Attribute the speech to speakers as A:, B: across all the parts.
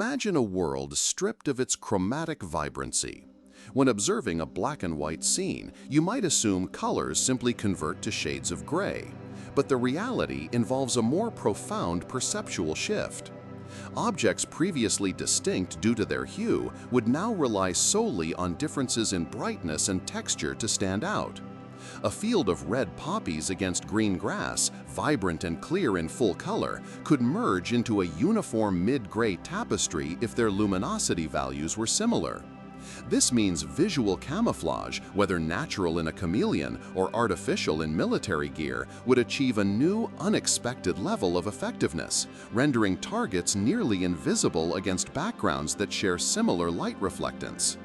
A: Imagine a world stripped of its chromatic vibrancy. When observing a black and white scene, you might assume colors simply convert to shades of gray. But the reality involves a more profound perceptual shift. Objects previously distinct due to their hue would now rely solely on differences in brightness and texture to stand out. A field of red poppies against green grass, vibrant and clear in full color, could merge into a uniform mid-gray tapestry if their luminosity values were similar. This means visual camouflage, whether natural in a chameleon or artificial in military gear, would achieve a new, unexpected level of effectiveness, rendering targets nearly invisible against backgrounds that share similar light reflectance.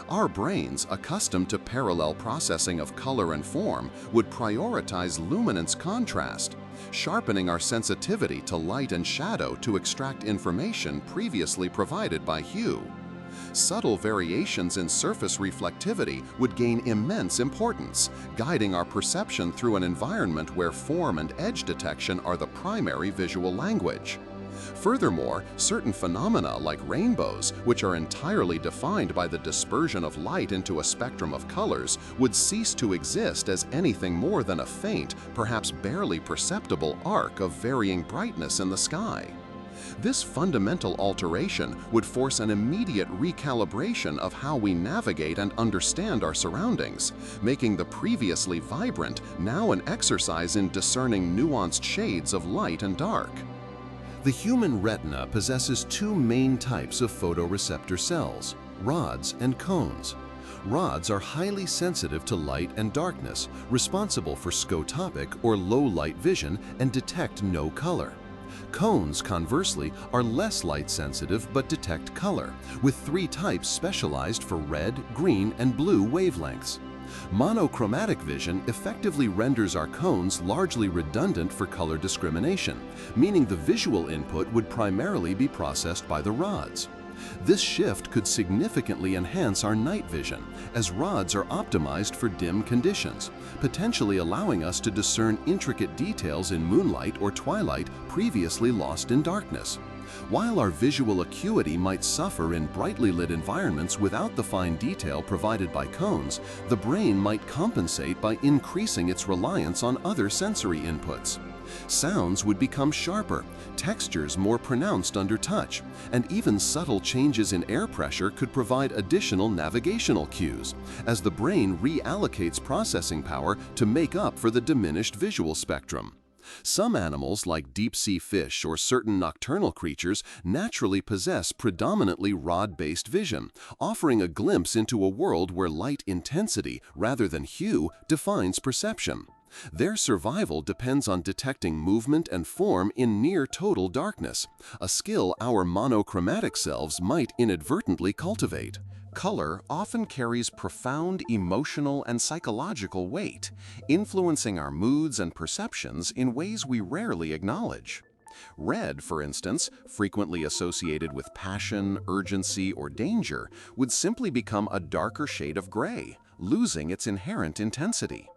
A: Our brains, accustomed to parallel processing of color and form, would prioritize luminance contrast, sharpening our sensitivity to light and shadow to extract information previously provided by hue. Subtle variations in surface reflectivity would gain immense importance, guiding our perception through an environment where form and edge detection are the primary visual language. Furthermore, certain phenomena like rainbows, which are entirely defined by the dispersion of light into a spectrum of colors, would cease to exist as anything more than a faint, perhaps barely perceptible arc of varying brightness in the sky. This fundamental alteration would force an immediate recalibration of how we navigate and understand our surroundings, making the previously vibrant now an exercise in discerning nuanced shades of light and dark. The human retina possesses two main types of photoreceptor cells, rods and cones. Rods are highly sensitive to light and darkness, responsible for scotopic or low-light vision and detect no color. Cones, conversely, are less light-sensitive but detect color, with three types specialized for red, green, and blue wavelengths. Monochromatic vision effectively renders our cones largely redundant for color discrimination, meaning the visual input would primarily be processed by the rods. This shift could significantly enhance our night vision, as rods are optimized for dim conditions, potentially allowing us to discern intricate details in moonlight or twilight previously lost in darkness. While our visual acuity might suffer in brightly lit environments without the fine detail provided by cones, the brain might compensate by increasing its reliance on other sensory inputs. Sounds would become sharper, textures more pronounced under touch, and even subtle changes in air pressure could provide additional navigational cues, as the brain reallocates processing power to make up for the diminished visual spectrum. Some animals, like deep-sea fish or certain nocturnal creatures, naturally possess predominantly rod-based vision, offering a glimpse into a world where light intensity, rather than hue, defines perception. Their survival depends on detecting movement and form in near-total darkness, a skill our monochromatic selves might inadvertently cultivate. Color often carries profound emotional and psychological weight, influencing our moods and perceptions in ways we rarely acknowledge. Red, for instance, frequently associated with passion, urgency, or danger, would simply become a darker shade of gray, losing its inherent intensity.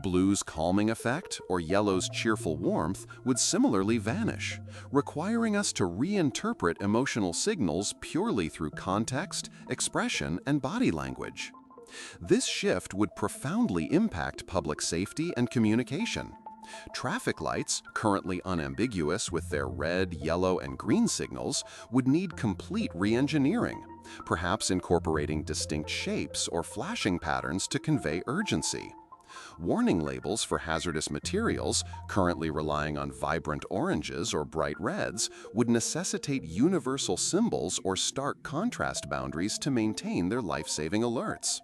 A: Blue's calming effect or yellow's cheerful warmth would similarly vanish, requiring us to reinterpret emotional signals purely through context, expression, and body language. This shift would profoundly impact public safety and communication. Traffic lights, currently unambiguous with their red, yellow, and green signals, would need complete re-engineering, perhaps incorporating distinct shapes or flashing patterns to convey urgency. Warning labels for hazardous materials, currently relying on vibrant oranges or bright reds, would necessitate universal symbols or stark contrast boundaries to maintain their life-saving alerts.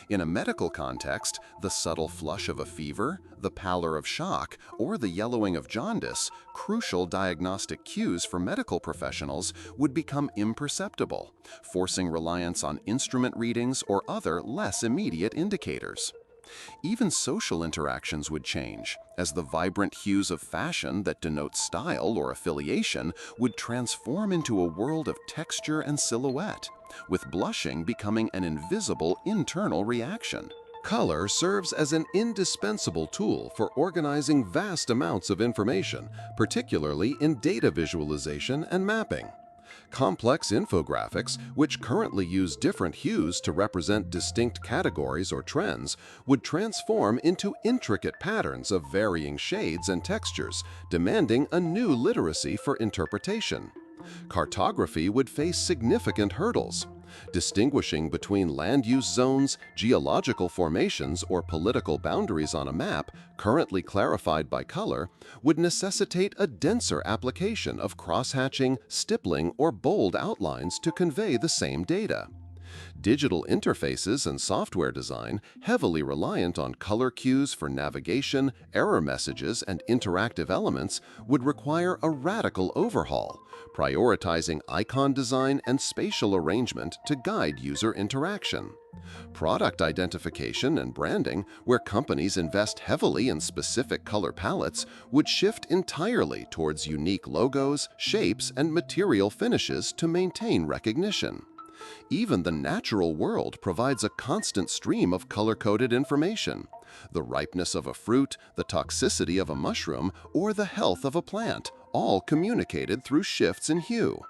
A: In a medical context, the subtle flush of a fever, the pallor of shock, or the yellowing of jaundice, crucial diagnostic cues for medical professionals, would become imperceptible, forcing reliance on instrument readings or other less immediate indicators. Even social interactions would change, as the vibrant hues of fashion that denote style or affiliation would transform into a world of texture and silhouette, with blushing becoming an invisible internal reaction. Color serves as an indispensable tool for organizing vast amounts of information, particularly in data visualization and mapping. Complex infographics, which currently use different hues to represent distinct categories or trends, would transform into intricate patterns of varying shades and textures, demanding a new literacy for interpretation. Cartography would face significant hurdles. Distinguishing between land use zones, geological formations, or political boundaries on a map, currently clarified by color, would necessitate a denser application of crosshatching, stippling, or bold outlines to convey the same data. Digital interfaces and software design, heavily reliant on color cues for navigation, error messages, and interactive elements, would require a radical overhaul, prioritizing icon design and spatial arrangement to guide user interaction. Product identification and branding, where companies invest heavily in specific color palettes, would shift entirely towards unique logos, shapes, and material finishes to maintain recognition. Even the natural world provides a constant stream of color-coded information. The ripeness of a fruit, the toxicity of a mushroom, or the health of a plant, all communicated through shifts in hue.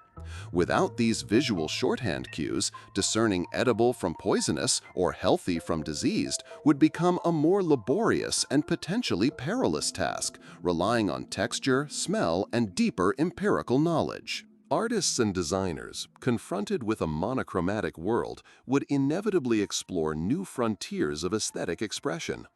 A: Without these visual shorthand cues, discerning edible from poisonous or healthy from diseased would become a more laborious and potentially perilous task, relying on texture, smell, and deeper empirical knowledge. Artists and designers, confronted with a monochromatic world, would inevitably explore new frontiers of aesthetic expression.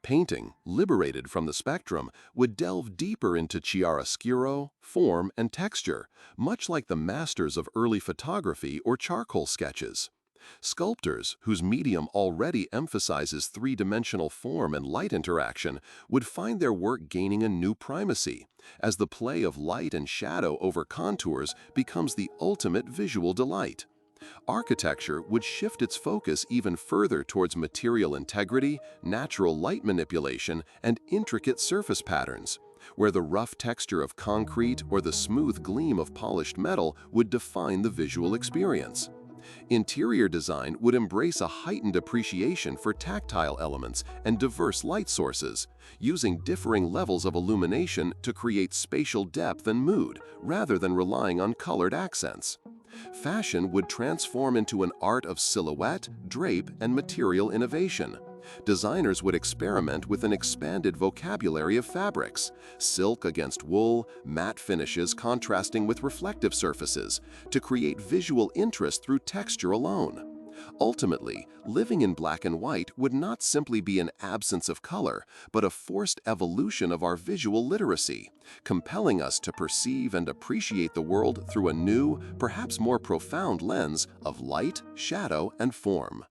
A: Painting, liberated from the spectrum, would delve deeper into chiaroscuro, form, and texture, much like the masters of early photography or charcoal sketches. Sculptors, whose medium already emphasizes three-dimensional form and light interaction, would find their work gaining a new primacy, as the play of light and shadow over contours becomes the ultimate visual delight. Architecture would shift its focus even further towards material integrity, natural light manipulation, and intricate surface patterns, where the rough texture of concrete or the smooth gleam of polished metal would define the visual experience. Interior design would embrace a heightened appreciation for tactile elements and diverse light sources, using differing levels of illumination to create spatial depth and mood, rather than relying on colored accents. Fashion would transform into an art of silhouette, drape, and material innovation. Designers would experiment with an expanded vocabulary of fabrics, silk against wool, matte finishes contrasting with reflective surfaces, to create visual interest through texture alone. Ultimately, living in black and white would not simply be an absence of color, but a forced evolution of our visual literacy, compelling us to perceive and appreciate the world through a new, perhaps more profound lens of light, shadow, and form.